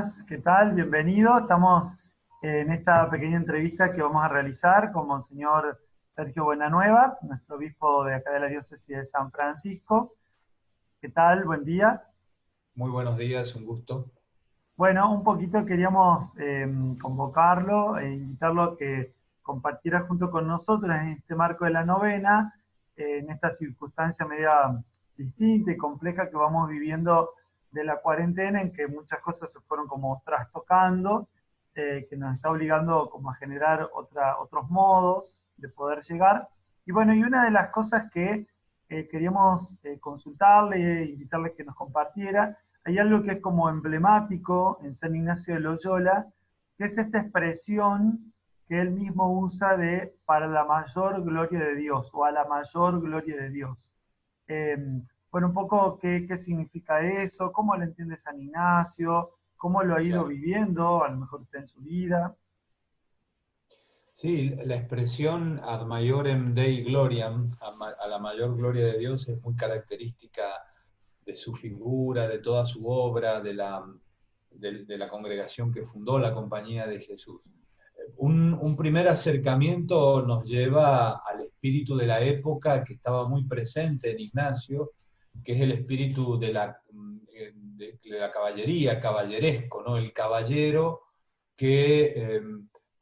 buenas, ¿qué tal? Bienvenido. Estamos en esta pequeña entrevista que vamos a realizar con Monseñor Sergio Buenanueva, nuestro obispo de acá de la diócesis de San Francisco. ¿Qué tal? Buen día. Muy buenos días, un gusto. Bueno, un poquito queríamos convocarlo e invitarlo a que compartiera junto con nosotros en este marco de la novena, en esta circunstancia media distinta y compleja que vamos viviendo de la cuarentena, en que muchas cosas se fueron como trastocando, que nos está obligando como a generar otros modos de poder llegar. Y bueno, y una de las cosas que queríamos consultarle e invitarle a que nos compartiera, hay algo que es como emblemático en San Ignacio de Loyola, que es esta expresión que él mismo usa de para la mayor gloria de Dios o a la mayor gloria de Dios. Eh, bueno, un poco qué significa eso, cómo lo entiende San Ignacio, cómo lo ha ido Claro. viviendo, a lo mejor está en su vida. Sí, la expresión ad maiorem Dei gloriam, a la mayor gloria de Dios, es muy característica de su figura, de toda su obra, de la congregación que fundó la Compañía de Jesús. Un primer acercamiento nos lleva al espíritu de la época que estaba muy presente en Ignacio, que es el espíritu de la caballería, caballeresco, ¿no? El caballero que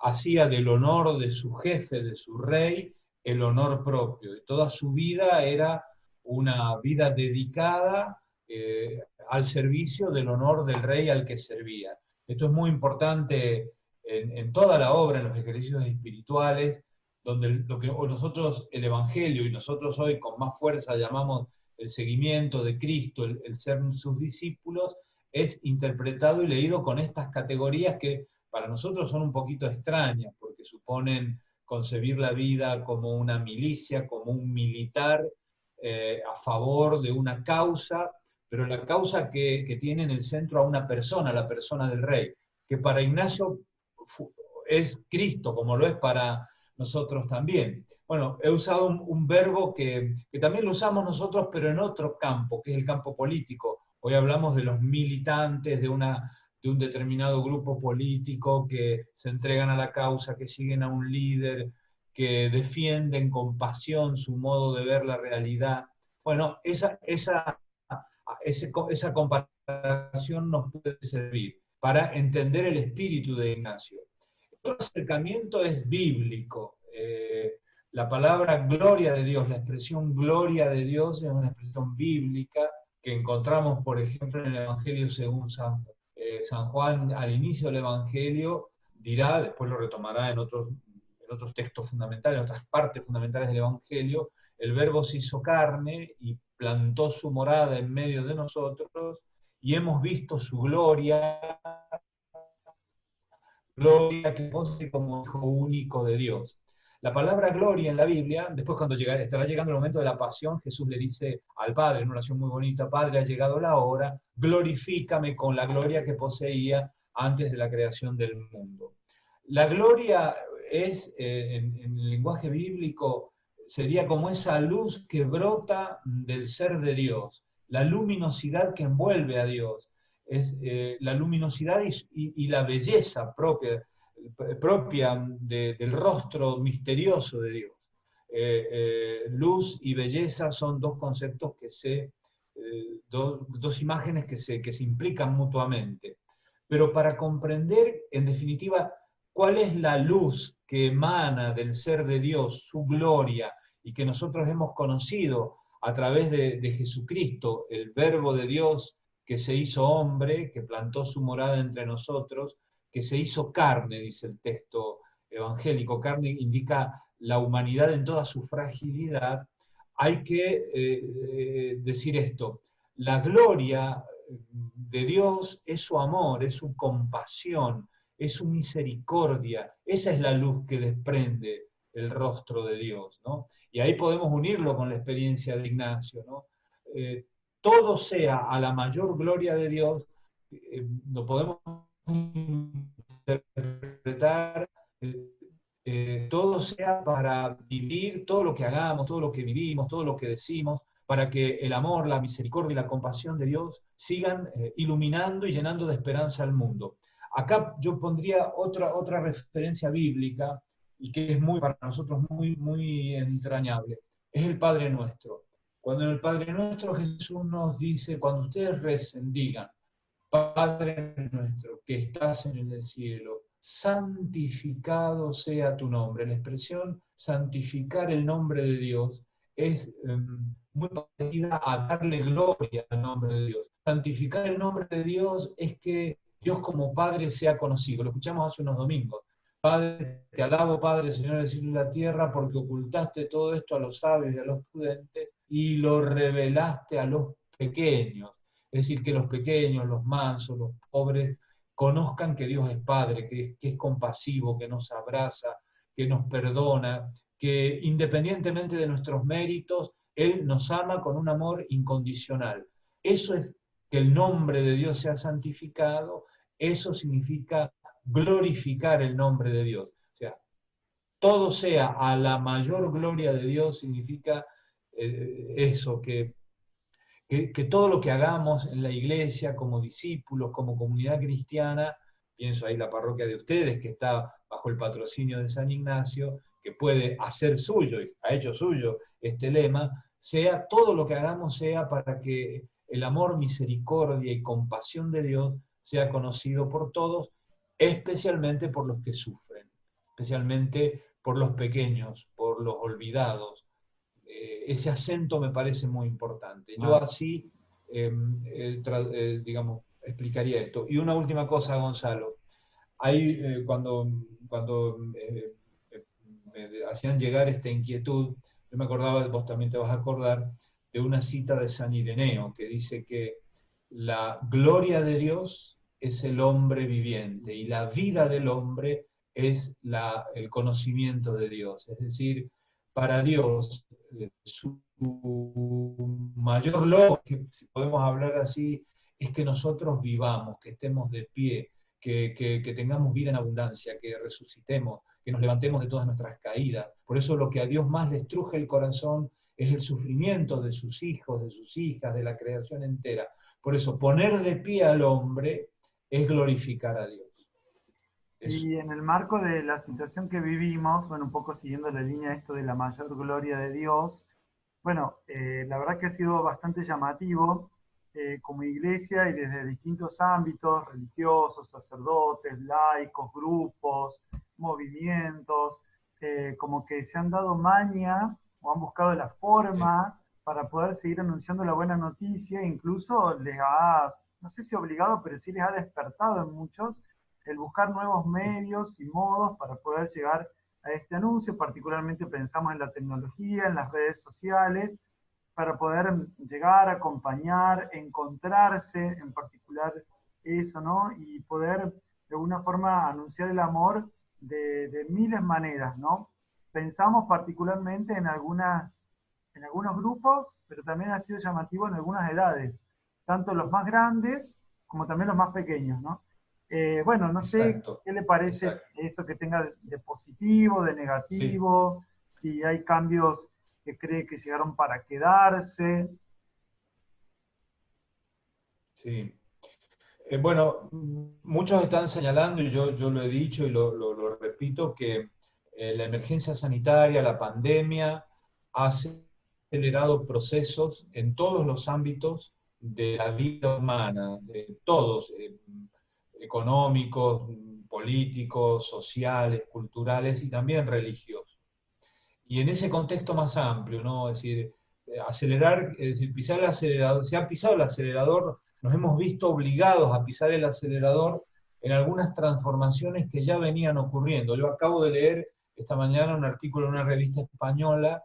hacía del honor de su jefe, de su rey, el honor propio. Y toda su vida era una vida dedicada al servicio del honor del rey al que servía. Esto es muy importante en toda la obra, en los ejercicios espirituales, donde lo que nosotros, el Evangelio, y nosotros hoy con más fuerza llamamos el seguimiento de Cristo, el ser sus discípulos, es interpretado y leído con estas categorías que para nosotros son un poquito extrañas, porque suponen concebir la vida como una milicia, como un militar a favor de una causa, pero la causa que tiene en el centro a una persona, la persona del rey, que para Ignacio es Cristo, como lo es para nosotros también. Bueno, he usado un verbo que también lo usamos nosotros, pero en otro campo, que es el campo político. Hoy hablamos de los militantes de un determinado grupo político que se entregan a la causa, que siguen a un líder, que defienden con pasión su modo de ver la realidad. Bueno, esa comparación nos puede servir para entender el espíritu de Ignacio. Otro acercamiento es bíblico. La palabra gloria de Dios, la expresión gloria de Dios es una expresión bíblica que encontramos, por ejemplo, en el Evangelio según San Juan, al inicio del Evangelio, dirá, después lo retomará en otros textos fundamentales, en otras partes fundamentales del Evangelio, el Verbo se hizo carne y plantó su morada en medio de nosotros y hemos visto su gloria que posee como Hijo único de Dios. La palabra gloria en la Biblia, después cuando estará llegando el momento de la pasión, Jesús le dice al Padre, en una oración muy bonita, Padre, ha llegado la hora, glorifícame con la gloria que poseía antes de la creación del mundo. La gloria es, en el lenguaje bíblico, sería como esa luz que brota del ser de Dios, la luminosidad que envuelve a Dios, es la luminosidad y la belleza propia del rostro misterioso de Dios. Luz y belleza son dos conceptos dos imágenes que se implican mutuamente. Pero para comprender, en definitiva, cuál es la luz que emana del ser de Dios, su gloria, y que nosotros hemos conocido a través de Jesucristo, el Verbo de Dios que se hizo hombre, que plantó su morada entre nosotros, que se hizo carne, dice el texto evangélico. Carne indica la humanidad en toda su fragilidad. Hay que decir esto: la gloria de Dios es su amor, es su compasión, es su misericordia. Esa es la luz que desprende el rostro de Dios, ¿no? Y ahí podemos unirlo con la experiencia de Ignacio, ¿no? Todo sea a la mayor gloria de Dios, lo podemos interpretar, todo sea para vivir todo lo que hagamos, todo lo que vivimos, todo lo que decimos, para que el amor, la misericordia y la compasión de Dios sigan iluminando y llenando de esperanza al mundo. Acá yo pondría otra referencia bíblica, y que es muy para nosotros muy entrañable, es el Padre Nuestro. Cuando en el Padre Nuestro Jesús nos dice, cuando ustedes recen, digan, Padre nuestro que estás en el cielo, santificado sea tu nombre. La expresión santificar el nombre de Dios es muy parecida a darle gloria al nombre de Dios. Santificar el nombre de Dios es que Dios como Padre sea conocido. Lo escuchamos hace unos domingos. Padre, te alabo, Padre, Señor del cielo y la tierra, porque ocultaste todo esto a los sabios y a los prudentes y lo revelaste a los pequeños. Es decir, que los pequeños, los mansos, los pobres, conozcan que Dios es Padre, que es compasivo, que nos abraza, que nos perdona, que independientemente de nuestros méritos, Él nos ama con un amor incondicional. Eso es que el nombre de Dios sea santificado, eso significa glorificar el nombre de Dios. O sea, todo sea a la mayor gloria de Dios significa eso, que todo lo que hagamos en la iglesia, como discípulos, como comunidad cristiana, pienso ahí la parroquia de ustedes, que está bajo el patrocinio de San Ignacio, que puede hacer suyo, ha hecho suyo este lema, sea todo lo que hagamos sea para que el amor, misericordia y compasión de Dios sea conocido por todos, especialmente por los que sufren, especialmente por los pequeños, por los olvidados. Ese acento me parece muy importante. Yo así, digamos, explicaría esto. Y una última cosa, Gonzalo. Ahí, cuando me hacían llegar esta inquietud, yo me acordaba, vos también te vas a acordar, de una cita de San Ireneo, que dice que la gloria de Dios es el hombre viviente y la vida del hombre es el conocimiento de Dios. Es decir, para Dios, su mayor logro, si podemos hablar así, es que nosotros vivamos, que estemos de pie, que tengamos vida en abundancia, que resucitemos, que nos levantemos de todas nuestras caídas. Por eso lo que a Dios más le estruje el corazón es el sufrimiento de sus hijos, de sus hijas, de la creación entera. Por eso poner de pie al hombre es glorificar a Dios. Y en el marco de la situación que vivimos, bueno, un poco siguiendo la línea esto de la mayor gloria de Dios, bueno, la verdad que ha sido bastante llamativo como iglesia y desde distintos ámbitos, religiosos, sacerdotes, laicos, grupos, movimientos, como que se han dado maña o han buscado la forma para poder seguir anunciando la buena noticia, incluso les ha, no sé si obligado, pero sí les ha despertado en muchos el buscar nuevos medios y modos para poder llegar a este anuncio, particularmente pensamos en la tecnología, en las redes sociales, para poder llegar, acompañar, encontrarse, en particular eso, ¿no? Y poder de alguna forma anunciar el amor de miles maneras, ¿no? Pensamos particularmente en algunos grupos, pero también ha sido llamativo en algunas edades, tanto los más grandes como también los más pequeños, ¿no? Bueno, no sé qué le parece eso que tenga de positivo, de negativo, si hay cambios que cree que llegaron para quedarse. Sí. Bueno, muchos están señalando, y yo lo he dicho y lo repito, que la emergencia sanitaria, la pandemia, ha acelerado procesos en todos los ámbitos de la vida humana, de todos, económicos, políticos, sociales, culturales y también religiosos. Y en ese contexto más amplio, ¿no? Es decir, acelerar, es decir, pisar el acelerador, se ha pisado el acelerador, nos hemos visto obligados a pisar el acelerador en algunas transformaciones que ya venían ocurriendo. Yo acabo de leer esta mañana un artículo en una revista española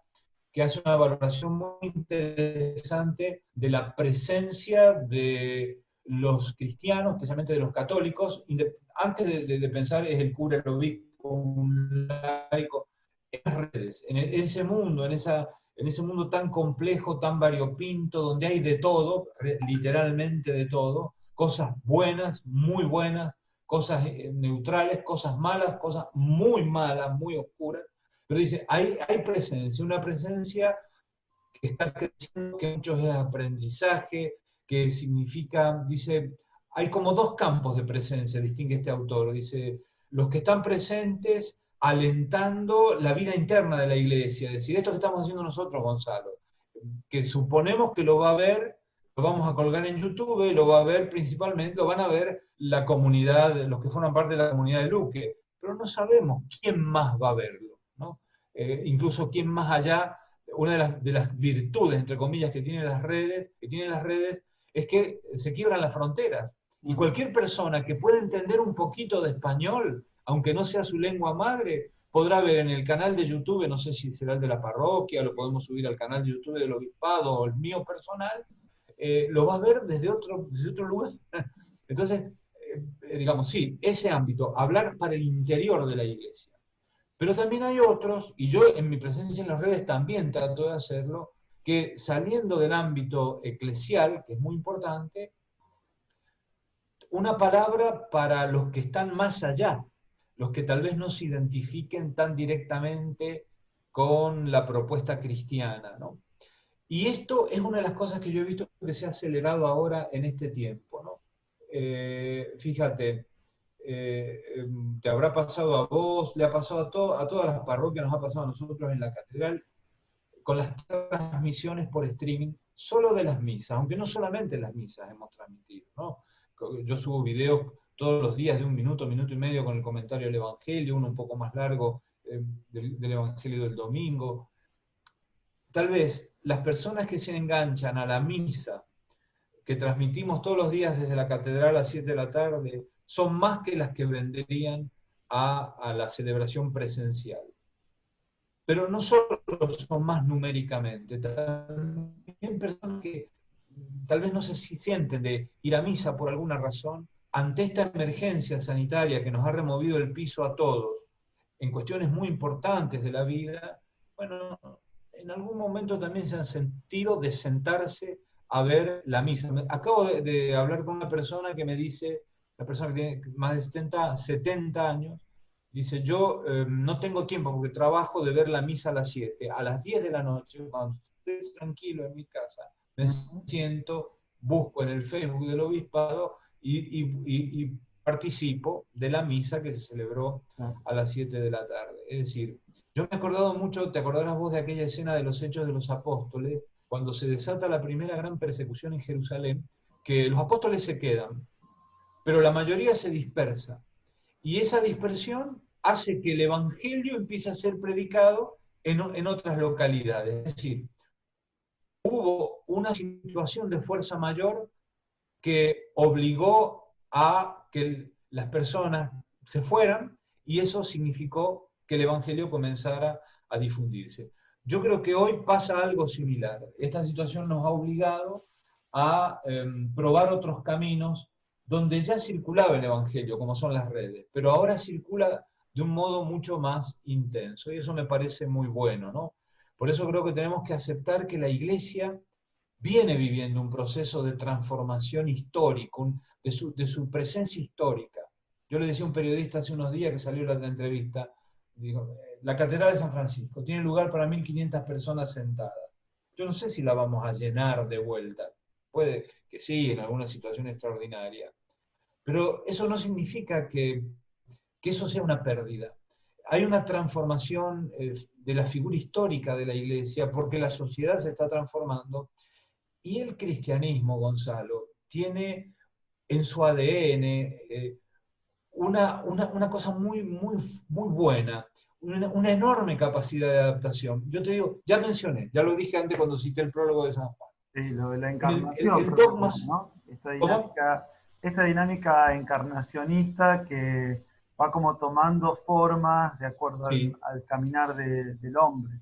que hace una valoración muy interesante de la presencia de los cristianos, especialmente de los católicos, antes de pensar es el cura, el obispo, un laico, en las redes, en ese mundo, en ese mundo tan complejo, tan variopinto, donde hay de todo, literalmente de todo, cosas buenas, muy buenas, cosas neutrales, cosas malas, cosas muy malas, muy oscuras, pero dice, hay presencia, una presencia está creciendo, que mucho es aprendizaje, que significa, dice, hay como dos campos de presencia, distingue este autor, dice, los que están presentes alentando la vida interna de la iglesia, es decir, esto que estamos haciendo nosotros, Gonzalo, que suponemos que lo va a ver, lo vamos a colgar en YouTube, lo va a ver principalmente, lo van a ver la comunidad, los que forman parte de la comunidad de Luque, pero no sabemos quién más va a verlo, ¿no? Incluso quién más allá, una de las virtudes, entre comillas, que tienen las redes, es que se quiebran las fronteras. Y cualquier persona que pueda entender un poquito de español, aunque no sea su lengua madre, podrá ver en el canal de YouTube, no sé si será el de la parroquia, lo podemos subir al canal de YouTube del obispado o el mío personal, lo va a ver desde otro lugar. Entonces, digamos, sí, ese ámbito, hablar para el interior de la iglesia. Pero también hay otros, y yo en mi presencia en las redes también trato de hacerlo, que saliendo del ámbito eclesial, que es muy importante, una palabra para los que están más allá, los que tal vez no se identifiquen tan directamente con la propuesta cristiana, ¿no? Y esto es una de las cosas que yo he visto que se ha acelerado ahora en este tiempo, ¿no? Fíjate, te habrá pasado a vos, le ha pasado a todas las parroquias, nos ha pasado a nosotros en la catedral, con las transmisiones por streaming, solo de las misas, aunque no solamente las misas hemos transmitido, ¿no? Yo subo videos todos los días de 1 minuto, 1 minuto y medio con el comentario del Evangelio, uno un poco más largo del Evangelio del domingo. Tal vez las personas que se enganchan a la misa, que transmitimos todos los días desde la catedral a las 7 de la tarde, son más que las que vendrían a la celebración presencial. Pero no solo son más numéricamente, también personas que tal vez no se sienten de ir a misa por alguna razón, ante esta emergencia sanitaria que nos ha removido el piso a todos, en cuestiones muy importantes de la vida, bueno, en algún momento también se han sentido de sentarse a ver la misa. Acabo de hablar con una persona que me dice, una persona que tiene más de 70 años, dice, yo no tengo tiempo porque trabajo de ver la misa a las 7. A las 10 de la noche, cuando estoy tranquilo en mi casa, me siento, busco en el Facebook del obispado y participo de la misa que se celebró a las 7 de la tarde. Es decir, yo me he acordado mucho, te acordarás vos de aquella escena de los Hechos de los Apóstoles, cuando se desata la primera gran persecución en Jerusalén, que los apóstoles se quedan, pero la mayoría se dispersa. Y esa dispersión hace que el Evangelio empiece a ser predicado en otras localidades. Es decir, hubo una situación de fuerza mayor que obligó a que las personas se fueran y eso significó que el Evangelio comenzara a difundirse. Yo creo que hoy pasa algo similar. Esta situación nos ha obligado a probar otros caminos donde ya circulaba el Evangelio, como son las redes, pero ahora circula de un modo mucho más intenso, y eso me parece muy bueno, ¿no? Por eso creo que tenemos que aceptar que la Iglesia viene viviendo un proceso de transformación histórico, de su presencia histórica. Yo le decía a un periodista hace unos días que salió la entrevista, digo, la Catedral de San Francisco tiene lugar para 1.500 personas sentadas. Yo no sé si la vamos a llenar de vuelta. Puede que sí, en alguna situación extraordinaria. Pero eso no significa que eso sea una pérdida. Hay una transformación de la figura histórica de la Iglesia porque la sociedad se está transformando y el cristianismo, Gonzalo, tiene en su ADN una cosa muy, muy, muy buena, una enorme capacidad de adaptación. Yo te digo, ya mencioné, ya lo dije antes cuando cité el prólogo de San Juan. Sí, lo de la encarnación, el dogma, ¿no? Esta dinámica encarnacionista que va como tomando formas de acuerdo sí, al caminar del hombre.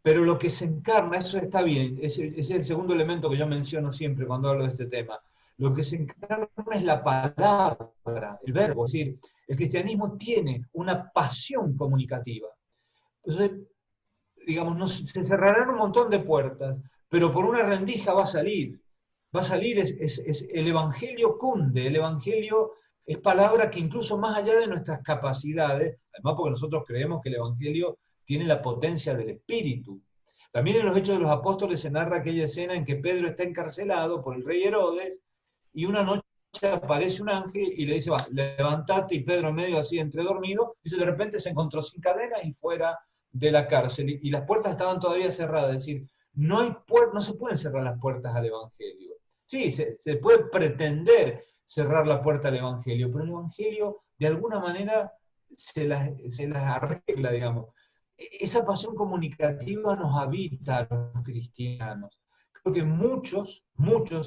pero lo que se encarna, eso está bien, ese es el segundo elemento que yo menciono siempre cuando hablo de este tema. Lo que se encarna es la palabra, el verbo, es decir, el cristianismo tiene una pasión comunicativa. Entonces, digamos, se cerrarán un montón de puertas, pero por una rendija va a salir. Va a salir, el Evangelio cunde, el Evangelio es palabra que incluso más allá de nuestras capacidades, además porque nosotros creemos que el Evangelio tiene la potencia del Espíritu, También en los Hechos de los Apóstoles se narra aquella escena en que Pedro está encarcelado por el rey Herodes y una noche aparece un ángel y le dice, va, levantate, y Pedro en medio así entre dormido, dice, de repente se encontró sin cadenas y fuera de la cárcel y las puertas estaban todavía cerradas, es decir, no se pueden cerrar las puertas al Evangelio. Sí, se puede pretender cerrar la puerta al Evangelio, pero el Evangelio de alguna manera se las arregla, digamos. Esa pasión comunicativa nos habita a los cristianos. Creo que muchos,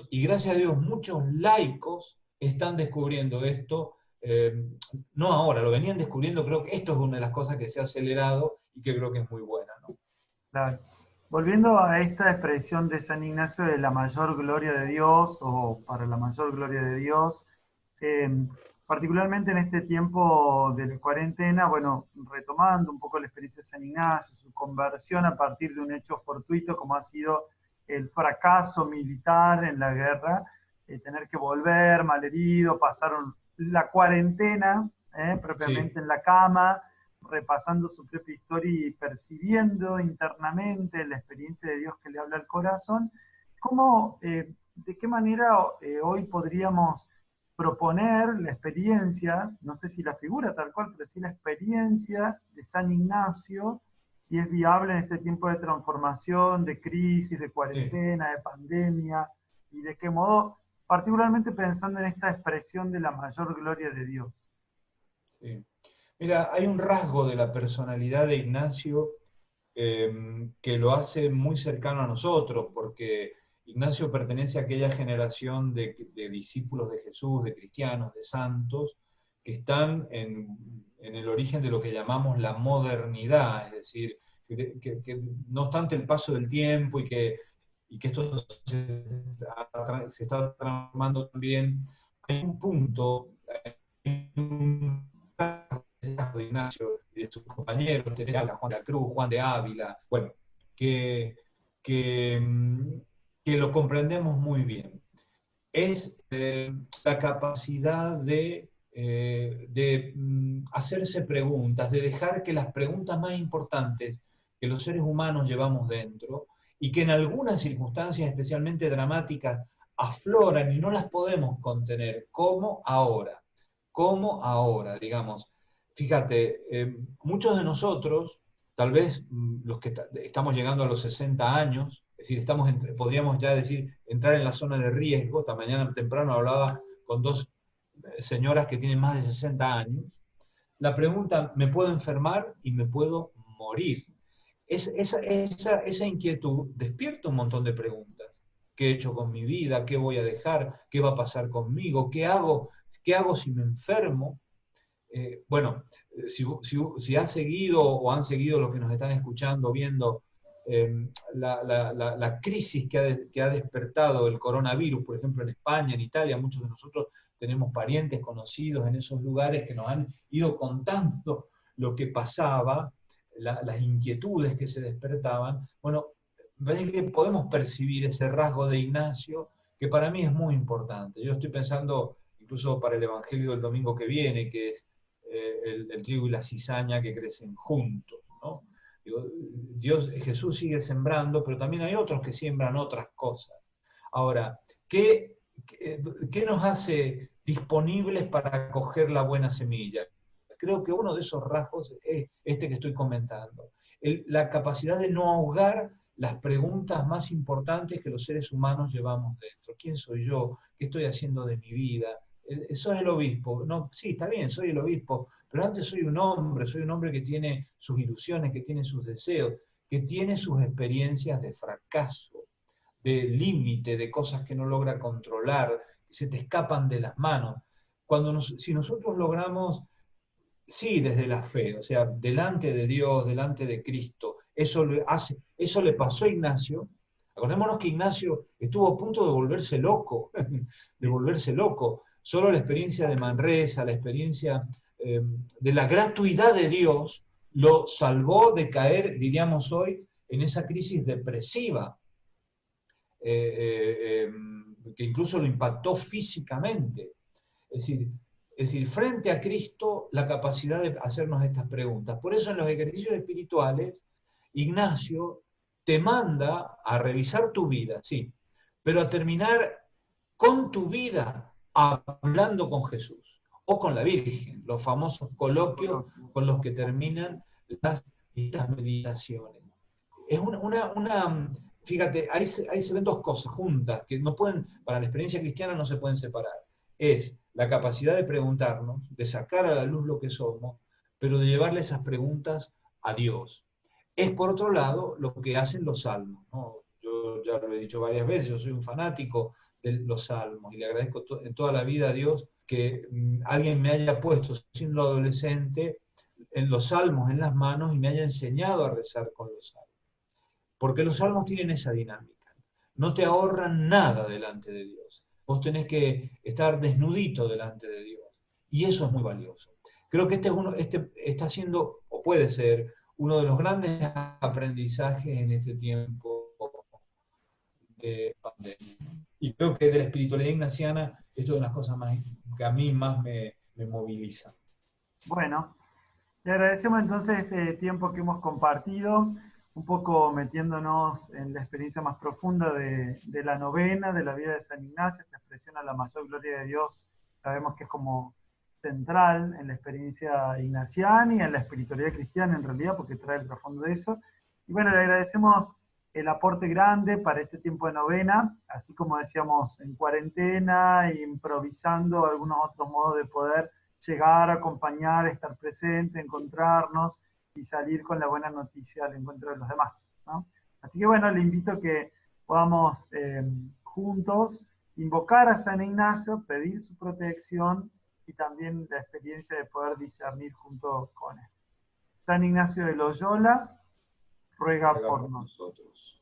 y gracias a Dios muchos laicos están descubriendo esto, no ahora, lo venían descubriendo, creo que esto es una de las cosas que se ha acelerado y que creo que es muy buena, ¿no? Claro. Volviendo a esta expresión de San Ignacio de la mayor gloria de Dios o para la mayor gloria de Dios, eh, particularmente en este tiempo de cuarentena, bueno, retomando un poco la experiencia de San Ignacio, su conversión a partir de un hecho fortuito como ha sido el fracaso militar en la guerra, tener que volver malherido, pasaron la cuarentena, propiamente Sí. en la cama, repasando su propia historia y percibiendo internamente la experiencia de Dios que le habla al corazón, ¿cómo, de qué manera hoy podríamos proponer la experiencia, no sé si la figura tal cual, pero sí la experiencia de San Ignacio, si es viable en este tiempo de transformación, de crisis, de Sí, cuarentena, de pandemia, y de qué modo, particularmente pensando en esta expresión de la mayor gloria de Dios? sí. Mira, hay un rasgo de la personalidad de Ignacio que lo hace muy cercano a nosotros, porque Ignacio pertenece a aquella generación de discípulos de Jesús, de cristianos, de santos, que están en el origen de lo que llamamos la modernidad, es decir, que no obstante el paso del tiempo y que esto se está transformando también, hay un punto, hay un de Ignacio y de sus compañeros, Juan de la Cruz, Juan de Ávila, bueno, que, que, que lo comprendemos muy bien. Es la capacidad de hacerse preguntas, de dejar que las preguntas más importantes que los seres humanos llevamos dentro y que en algunas circunstancias especialmente dramáticas afloran y no las podemos contener, como ahora, digamos. Fíjate, muchos de nosotros, tal vez los que estamos llegando a los 60 años, es decir, podríamos ya decir, entrar en la zona de riesgo. Esta mañana temprano hablaba con dos señoras que tienen más de 60 años. La pregunta, ¿me puedo enfermar y me puedo morir? Esa inquietud despierta un montón de preguntas. ¿Qué he hecho con mi vida? ¿Qué voy a dejar? ¿Qué va a pasar conmigo? ¿Qué hago? ¿Qué hago si me enfermo? Bueno, si has seguido o han seguido los que nos están escuchando, viendo la crisis que ha despertado el coronavirus, por ejemplo en España, en Italia, muchos de nosotros tenemos parientes conocidos en esos lugares que nos han ido contando lo que pasaba, las inquietudes que se despertaban. Bueno, parece que podemos percibir ese rasgo de Ignacio que para mí es muy importante. Yo estoy pensando incluso para el Evangelio del domingo que viene, que es el trigo y la cizaña que crecen juntos, ¿no? Digo, Jesús sigue sembrando, pero también hay otros que siembran otras cosas. Ahora, ¿qué nos hace disponibles para coger la buena semilla? Creo que uno de esos rasgos es este que estoy comentando. La capacidad de no ahogar las preguntas más importantes que los seres humanos llevamos dentro. ¿Quién soy yo? ¿Qué estoy haciendo de mi vida? Soy el obispo. No, sí, está bien, soy el obispo, pero antes soy un hombre que tiene sus ilusiones, que tiene sus deseos, que tiene sus experiencias de fracaso, de límite, de cosas que no logra controlar, que se te escapan de las manos. Si nosotros logramos, sí, desde la fe, o sea, delante de Dios, delante de Cristo, eso le pasó a Ignacio. Acordémonos que Ignacio estuvo a punto de volverse loco, de Sí. volverse loco. Solo la experiencia de Manresa, la experiencia de la gratuidad de Dios, lo salvó de caer, diríamos hoy, en esa crisis depresiva, que incluso lo impactó físicamente. Es decir, frente a Cristo, la capacidad de hacernos estas preguntas. Por eso en los ejercicios espirituales, Ignacio te manda a revisar tu vida, sí, pero a terminar con tu vida hablando con Jesús o con la Virgen, los famosos coloquios con los que terminan estas meditaciones. Es fíjate, ahí se ven dos cosas juntas que no pueden, para la experiencia cristiana no se pueden separar. Es la capacidad de preguntarnos, de sacar a la luz lo que somos, pero de llevarle esas preguntas a Dios. Es por otro lado lo que hacen los salmos, ¿no? Yo ya lo he dicho varias veces, yo soy un fanático de los salmos y le agradezco en toda la vida a Dios que alguien me haya puesto siendo adolescente en los salmos en las manos y me haya enseñado a rezar con los salmos. Porque los salmos tienen esa dinámica. No te ahorran nada delante de Dios. Vos tenés que estar desnudito delante de Dios. Y eso es muy valioso. Creo que este está siendo, o puede ser, uno de los grandes aprendizajes en este tiempo de pandemia. Y creo que de la espiritualidad ignaciana, esto es una de las cosas más, que a mí más me moviliza. Bueno, le agradecemos entonces este tiempo que hemos compartido, un poco metiéndonos en la experiencia más profunda de la novena, de la vida de San Ignacio, esta expresión a la mayor gloria de Dios, sabemos que es como central en la experiencia ignaciana y en la espiritualidad cristiana en realidad, porque trae el trasfondo de eso. Y bueno, le agradecemos el aporte grande para este tiempo de novena, así como decíamos, en cuarentena, improvisando algunos otros modos de poder llegar, acompañar, estar presente, encontrarnos y salir con la buena noticia al encuentro de los demás, ¿no? Así que bueno, le invito a que podamos juntos invocar a San Ignacio, pedir su protección y también la experiencia de poder discernir junto con él. San Ignacio de Loyola ruega por nosotros.